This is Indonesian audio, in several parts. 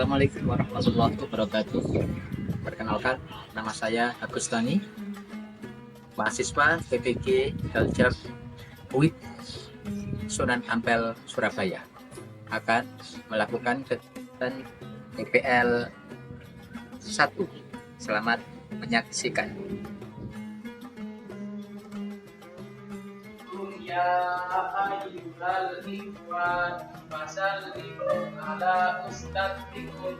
Assalamualaikum warahmatullahi wabarakatuh. Perkenalkan, nama saya Agus Tani, mahasiswa PPG Daljab UIT Sunan Ampel, Surabaya. Akan melakukan kegiatan PPL 1. Selamat menyaksikan. Ya ayyuhal ikhwan fasallimu ala ustadzikum.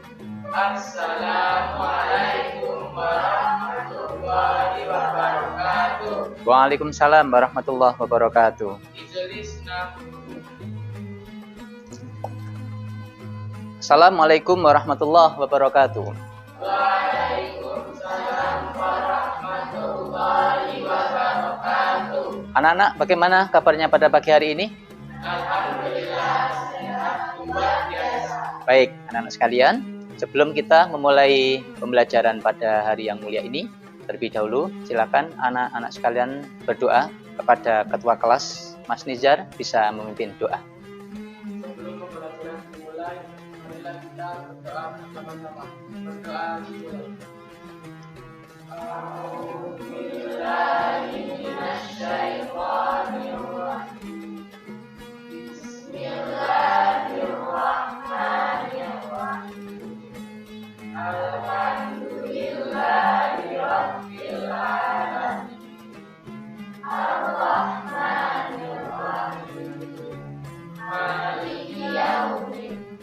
Assalamualaikum warahmatullahi wabarakatuh. Waalaikumsalam warahmatullahi wabarakatuh. Assalamualaikum warahmatullahi wabarakatuh. Waalaikumsalam warahmatullahi wabarakatuh. Anak-anak, bagaimana kabarnya pada pagi hari ini? Alhamdulillah sehat luar biasa. Baik, anak-anak sekalian, sebelum kita memulai pembelajaran pada hari yang mulia ini, terlebih dahulu silakan anak-anak sekalian berdoa kepada ketua kelas. Mas Nizar bisa memimpin doa. Sebelum pembelajaran dimulai, marilah kita berdoa bersama-sama. Berdoa dimulai. A'udzubillahiminasyaitonirrajim. Bismillahirrahmanirrahim. Alhamdulillahirabbil alamin. Ar-Rahmanir-Rahim. Maliki yaumiddin.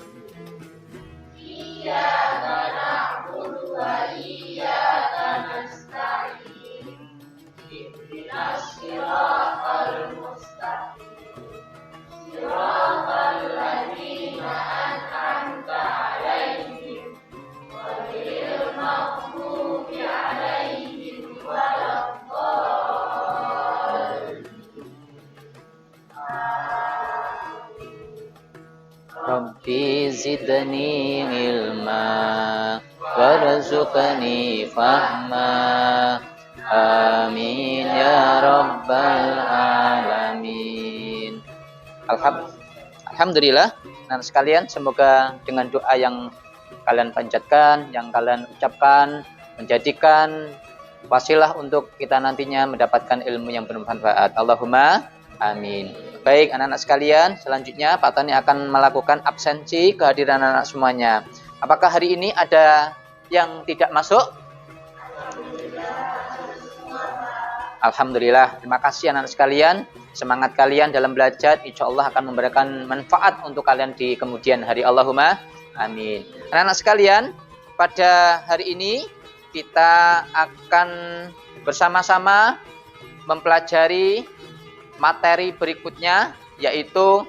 Iyyaka na'budu wa iyyaka nasta'in. Ihdinas siratal mustaqim. Siratal ladzina an'amta 'alaihim ghairil maghdubi 'alaihim waladdallin. Rabbi zidni ilma warzuqni fahma. Amin ya rabbal alamin. Alhamdulillah, nah sekalian, semoga dengan doa yang kalian panjatkan, yang kalian ucapkan, menjadikan wasilah untuk kita nantinya mendapatkan ilmu yang bermanfaat. Allahumma amin. Baik anak-anak sekalian, selanjutnya Pak Tani akan melakukan absensi kehadiran anak semuanya. Apakah hari ini ada yang tidak masuk? Alhamdulillah, terima kasih anak-anak sekalian. Semangat kalian dalam belajar, insya Allah akan memberikan manfaat untuk kalian di kemudian hari. Allahumma amin. Anak-anak sekalian, pada hari ini kita akan bersama-sama mempelajari materi berikutnya, yaitu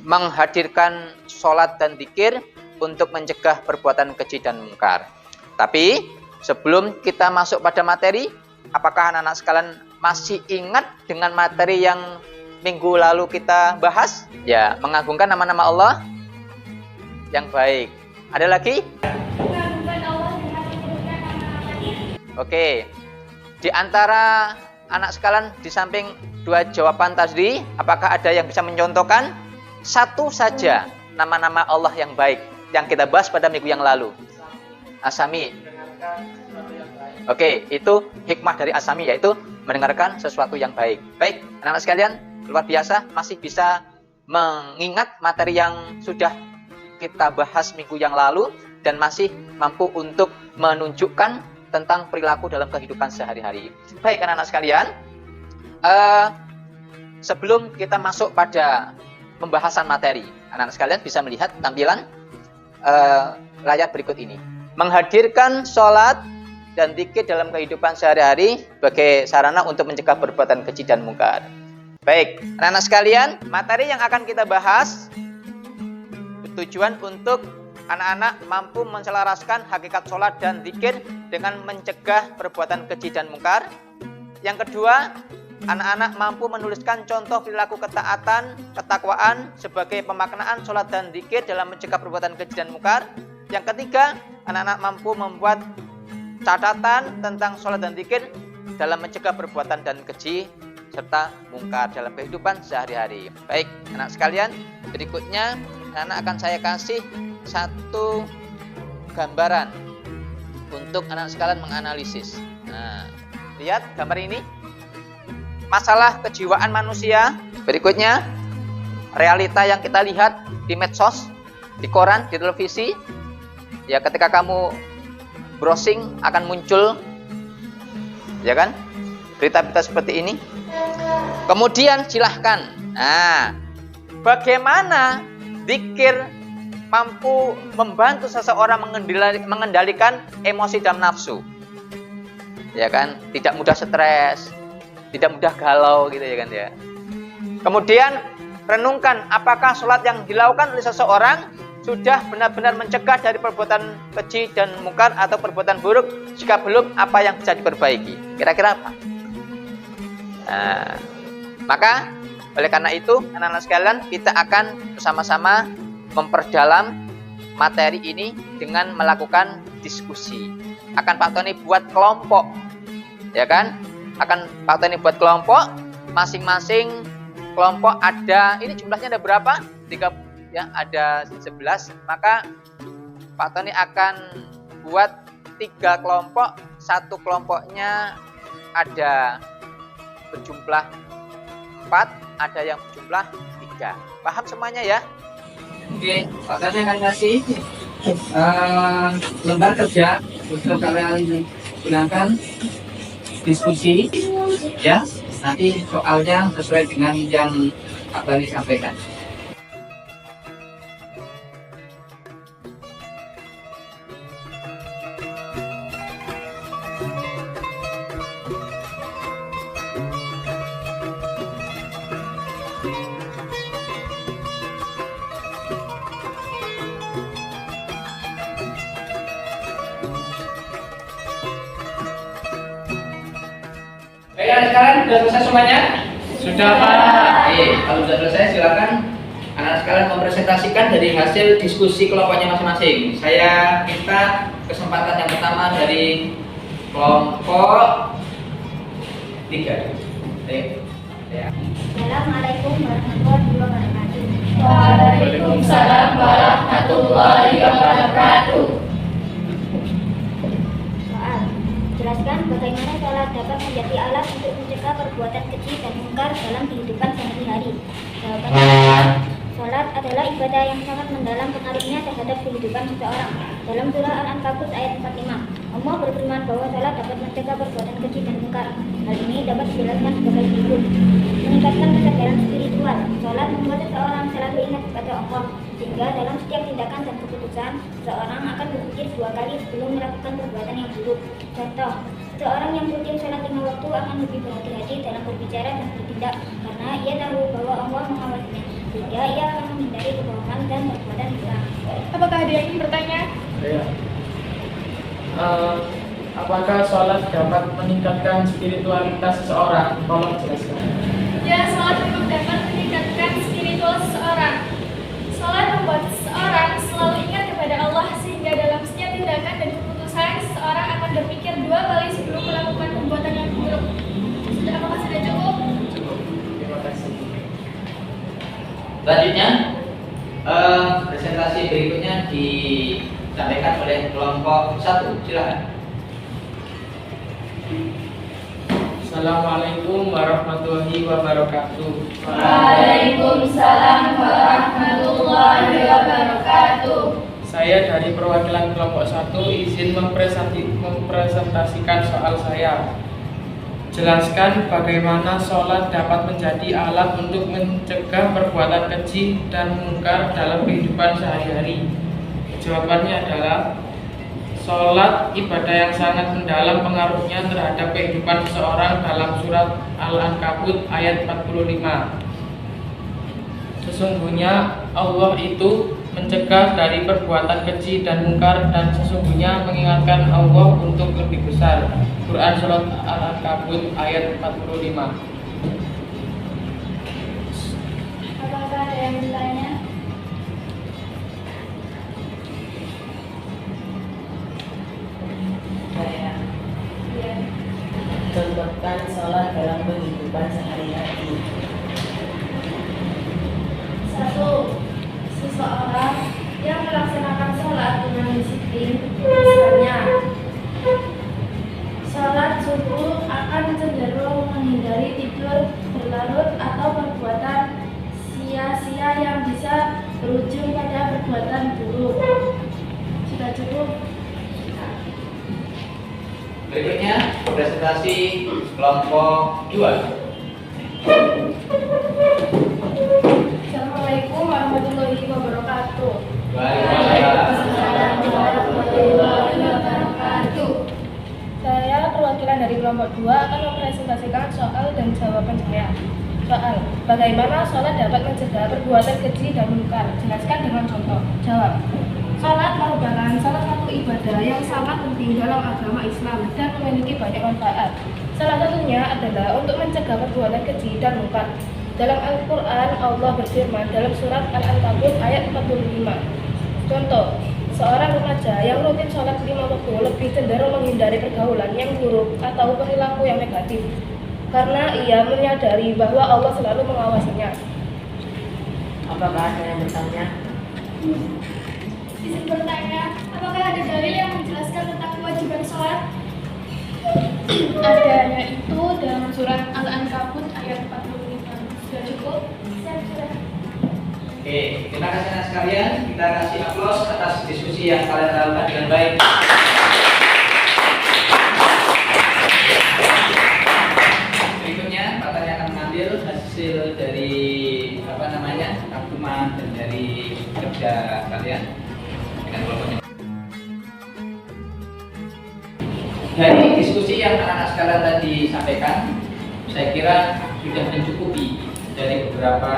menghadirkan sholat dan zikir untuk mencegah perbuatan keji dan mungkar. Tapi sebelum kita masuk pada materi, apakah anak-anak sekalian masih ingat dengan materi yang minggu lalu kita bahas? Ya, mengagungkan nama-nama Allah yang baik. Ada lagi? Oke. Di antara anak sekalian, di samping dua jawaban tadi, apakah ada yang bisa mencontohkan satu saja nama-nama Allah yang baik yang kita bahas pada minggu yang lalu? Asami. Oke, itu hikmah dari Asami, yaitu mendengarkan sesuatu yang baik. Baik, anak-anak sekalian, luar biasa masih bisa mengingat materi yang sudah kita bahas minggu yang lalu dan masih mampu untuk menunjukkan tentang perilaku dalam kehidupan sehari-hari. Baik anak-anak sekalian, sebelum kita masuk pada pembahasan materi, anak-anak sekalian bisa melihat tampilan layar berikut ini. Menghadirkan sholat dan zikir dalam kehidupan sehari-hari sebagai sarana untuk mencegah perbuatan keji dan mungkar. Baik, anak-anak sekalian, materi yang akan kita bahas bertujuan untuk anak-anak mampu menselaraskan hakikat sholat dan zikir dengan mencegah perbuatan keji dan mungkar. Yang kedua, anak-anak mampu menuliskan contoh perilaku ketaatan, ketakwaan sebagai pemaknaan sholat dan zikir dalam mencegah perbuatan keji dan mungkar. Yang ketiga, anak-anak mampu membuat catatan tentang sholat dan zikir dalam mencegah perbuatan dan keji serta mungkar dalam kehidupan sehari-hari. Baik, anak sekalian, berikutnya anak akan saya kasih satu gambaran untuk anak sekalian menganalisis. Nah, lihat gambar ini. Masalah kejiwaan manusia. Berikutnya, realita yang kita lihat di medsos, di koran, di televisi. Ya, ketika kamu browsing akan muncul, ya kan, berita-berita seperti ini. Kemudian silahkan. Nah, bagaimana zikir mampu membantu seseorang mengendalikan emosi dan nafsu, ya kan, tidak mudah stres, tidak mudah galau gitu ya kan ya. Kemudian renungkan apakah sholat yang dilakukan oleh seseorang sudah benar-benar mencegah dari perbuatan keji dan mungkar atau perbuatan buruk. Jika belum, apa yang bisa diperbaiki, kira-kira apa? Nah, maka oleh karena itu anak-anak sekalian, kita akan bersama-sama memperdalam materi ini dengan melakukan diskusi. Akan Pak Tony buat kelompok, ya kan? Akan Pak Tony buat kelompok, masing-masing kelompok ada, ini jumlahnya ada berapa? 3, ya, ada 11. Maka Pak Tony akan buat 3 kelompok, satu kelompoknya ada berjumlah 4, ada yang berjumlah 3. Paham semuanya ya? Oke, Pak Tony akan kasih lembar kerja untuk kalian gunakan diskusi, ya. Nanti soalnya sesuai dengan yang Pak Tony sampaikan. Baik, sekarang sudah selesai semuanya? Sudah, Pak. Oke, kalau sudah selesai silakan anak sekalian mempresentasikan dari hasil diskusi kelompoknya masing-masing. Saya minta kesempatan yang pertama dari kelompok 3. Baik. Ya. Assalamualaikum warahmatullahi wabarakatuh. Waalaikumsalam warahmatullahi wabarakatuh. Soal: jelaskan bagaimana sholat dapat menjadi alat untuk mencegah perbuatan keji dan mungkar dalam kehidupan sehari-hari. Jawabannya: sholat adalah ibadah yang sangat mendalam pengaruhnya terhadap kehidupan seseorang. Dalam surah Al-Ankabut ayat 45, Allah berfirman bahwa sholat dapat mencegah perbuatan keji dan mungkar. Hal ini dapat dijelaskan sebagai berikut: meningkatkan kesadaran spiritual. Sholat membuat seseorang selalu ingat kepada Allah, sehingga dalam setiap tindakan dan keputusan, seseorang akan berpikir 2 kali sebelum melakukan perbuatan yang buruk. Contoh, seseorang yang rutin sholat 5 waktu akan lebih berhati-hati dalam berbicara dan bertindak, karena ia tahu bahwa Allah mengawasinya, sehingga ia akan menghindari kebohongan dan perbuatan curang. Apakah ada yang ingin bertanya? Ya. Apakah sholat dapat meningkatkan spiritualitas seseorang? Tolong jelaskan. Ya, sholat memang dapat meningkatkan spiritual seseorang. Sholat membuat seseorang selalu ingat kepada Allah, sehingga dalam setiap tindakan dan keputusan, seseorang akan berpikir 2 kali sebelum melakukan perbuatan yang buruk. Apakah sudah cukup? Cukup. Terima kasih. Selanjutnya, presentasi berikutnya disampaikan oleh kelompok 1. Silakan. Assalamualaikum warahmatullahi wabarakatuh. Waalaikumsalam warahmatullahi wabarakatuh. Saya dari perwakilan kelompok 1 izin mempresentasikan soal saya. Jelaskan bagaimana sholat dapat menjadi alat untuk mencegah perbuatan keji dan mungkar dalam kehidupan sehari-hari. Jawabannya adalah sholat ibadah yang sangat mendalam pengaruhnya terhadap kehidupan seseorang dalam surat Al-Ankabut ayat 45. Sesungguhnya Allah itu mencegah dari perbuatan keji dan mungkar, dan sesungguhnya mengingatkan Allah untuk lebih besar. Quran surat Al-Ankabut ayat 45. Apakah ada yang bertanya? Saya Ya. contohkan sholat dalam kehidupan sehari-hari. 1. Seseorang yang melaksanakan perbuatan buruk. Jika cukup, Berikutnya presentasi kelompok 2. Assalamualaikum warahmatullahi wabarakatuh. Waalaikumsalam. Saya perwakilan dari kelompok 2 akan mempresentasikan soal dan jawaban saya. Soal, bagaimana sholat dapat mencegah perbuatan keji dan munkar? Jelaskan dengan contoh. Jawab. Sholat merupakan salah satu ibadah yang sangat penting dalam agama Islam dan memiliki banyak manfaat. Salah satunya adalah untuk mencegah perbuatan keji dan munkar. Dalam Al-Quran, Allah berfirman dalam surat Al-Ankabut ayat 45. Contoh, seorang remaja yang rutin sholat 5 waktu lebih cenderung menghindari pergaulan yang buruk atau perilaku yang negatif, karena ia menyadari bahwa Allah selalu mengawasinya. Apakah ada yang bertanya? Izin bertanya, apakah ada dalil yang menjelaskan tentang kewajiban sholat? Adanya itu dalam surat Al-Ankabut ayat 45. Sudah cukup? Sudah. Oke, terima kasih anak sekalian. Kita kasih aplaus atas diskusi yang kalian lakukan dengan baik. Berikutnya, Pak Tani akan mengambil hasil dari rangkuman dan dari kerja kalian dengan kelompoknya. Dari diskusi yang anak-anak sekalian tadi sampaikan, saya kira sudah mencukupi dari beberapa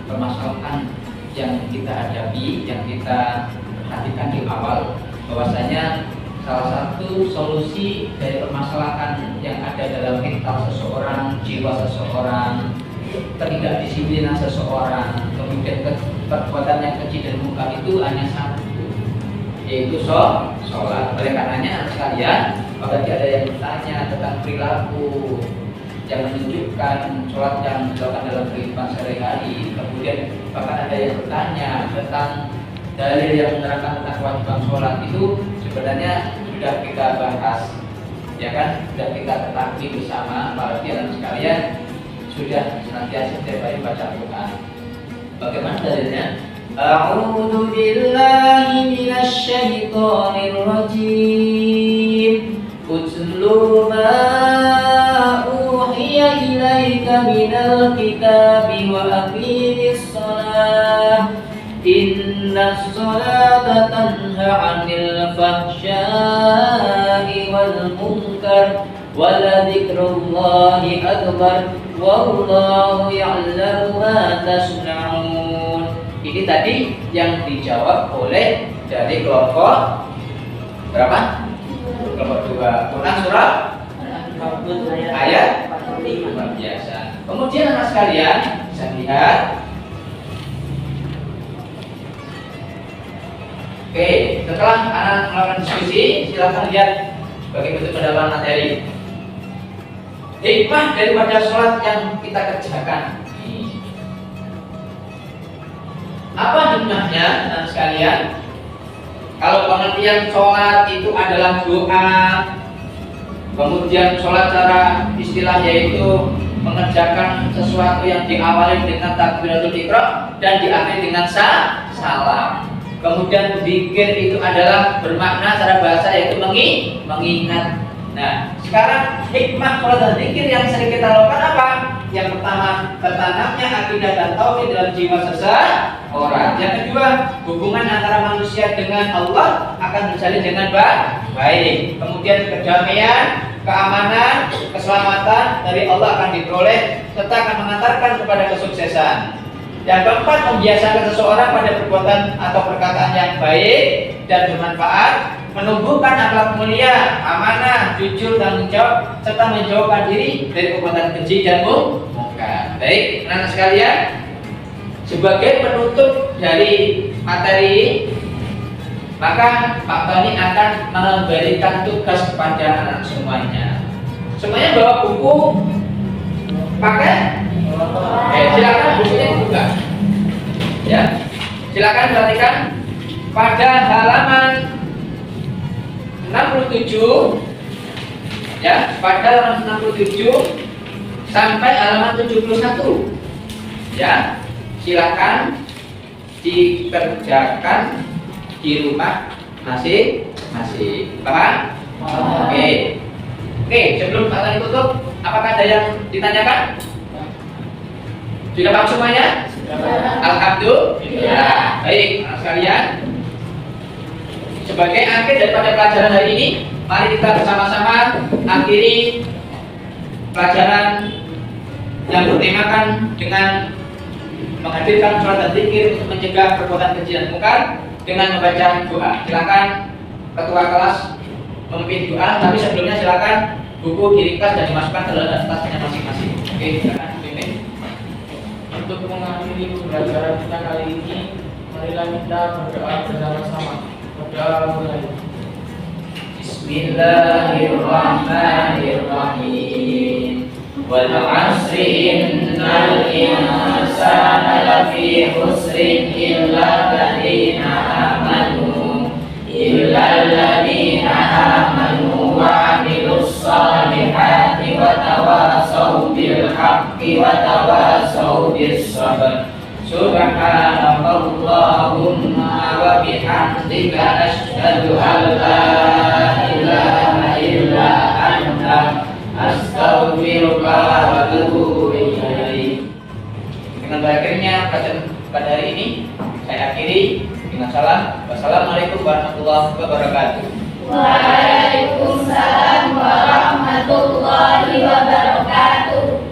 permasalahan yang kita hadapi, yang kita perhatikan di awal, bahwasanya salah satu solusi dari permasalahan yang ada dalam mental seseorang, jiwa seseorang, ketidakdisiplinan seseorang, kemudian perbuatan yang keji dan munkar itu hanya satu, yaitu sholat. Oleh karenanya anak sekalian, apabila ada yang bertanya tentang perilaku yang menunjukkan sholat yang dilakukan dalam kehidupan sehari-hari, kemudian bahkan ada yang bertanya tentang dalil yang menerangkan tentang kewajiban sholat, itu sebenarnya sudah kita bahas, ya kan? Sudah kita ketahui bersama, apalagi anak sekalian sudah senantiasa setiap hari baca Quran. Bagaimana dalilnya? A'udzu billahi minasy syaithanir rajim. Utlu ma uhiya ilaika minal kitabi wa aqimis shalah. Innas salata tanha 'anil fahsya'i wal munkar wa la dzikrullahi akbar wallahu ya'lamu ma tasna'un. Ini tadi yang dijawab oleh dari kelompok berapa? Kelompok 2. Quran surah ayat 45. Luar biasa. Kemudian anak sekalian bisa lihat. Oke, setelah anak melakukan diskusi, silakan lihat bagi bentuk pendalaman materi. Hikmah daripada sholat yang kita kerjakan. Apa hikmahnya, anak sekalian? Kalau pengertian sholat itu adalah doa, kemudian sholat secara istilah yaitu mengerjakan sesuatu yang diawali dengan takbiratul ihram dan diakhiri dengan salam. Kemudian zikir itu adalah bermakna secara bahasa yaitu mengingat. Nah, sekarang hikmah sholat dan zikir yang sering kita lakukan apa? Yang pertama, tertanamnya akidah dan tauhid dalam jiwa seseorang. Yang kedua, hubungan antara manusia dengan Allah akan terjalin dengan baik. Kemudian kedamaian, keamanan, keselamatan dari Allah akan diperoleh serta akan mengantarkan kepada kesuksesan. Yang keempat, membiasakan seseorang pada perbuatan atau perkataan yang baik dan bermanfaat, menumbuhkan akhlak mulia, amanah, jujur, tanggung jawab, serta menjauhkan diri dari perbuatan keji dan munkar. Baik, anak sekalian, sebagai penutup dari materi, maka Pak Bani akan memberikan tugas kepada anak semuanya. Semuanya bawa buku, pakai? Silakan bukunya dibuka. Ya, silakan perhatikan pada halaman 67, ya, pada halaman 67 sampai halaman 71, ya, silakan dikerjakan di rumah masing-masing. Paham? Oke. Oke, sebelum materi tutup, apakah ada yang ditanyakan? Sudah paham semuanya? Alhamdulillah. Baik, anak sekalian. Sebagai akhir daripada pelajaran hari ini, mari kita bersama-sama akhiri pelajaran yang bertemakan dengan menghadirkan sholat dan zikir untuk mencegah perbuatan keji dan mungkar dengan membaca doa. Silakan ketua kelas memimpin doa, tapi sebelumnya silakan buku diringkas dan dimasukkan ke dalam tasnya masing-masing. Oke, silakan pimpin. Untuk mengakhiri pembelajaran kita kali ini, marilah kita berdoa bersama-sama. Berdoa mulai. Bismillahirrahmanirrahim. Wal 'asri innal insana lafi khusrin illa alladziina amanu wa 'amilus shalihati wa tawasaw bil haqqi wa tawasaw bis sabr. Subhanakallahumma wa bihamdika asyhadu an la ilaha illa anta astaghfiruka wa atubu ilaik. Dengan berakhirnya pelajaran pada hari ini, saya akhiri dengan salam. Wassalamualaikum warahmatullahi wabarakatuh. Waalaikumsalam warahmatullahi wabarakatuh.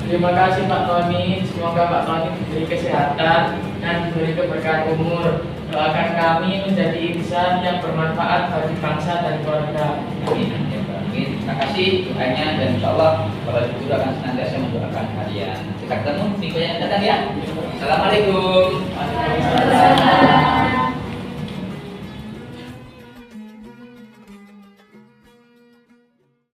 Terima kasih Pak Tony, semoga Pak Tony diberi kesehatan dan diberi keberkahan umur. Doakan kami menjadi insan yang bermanfaat bagi bangsa dan keluarga. Amin. Terima kasih doanya dan insya Allah Bapak Ibu akan senantiasa mendoakan kalian. Kita ketemu minggu yang datang ya. Assalamualaikum.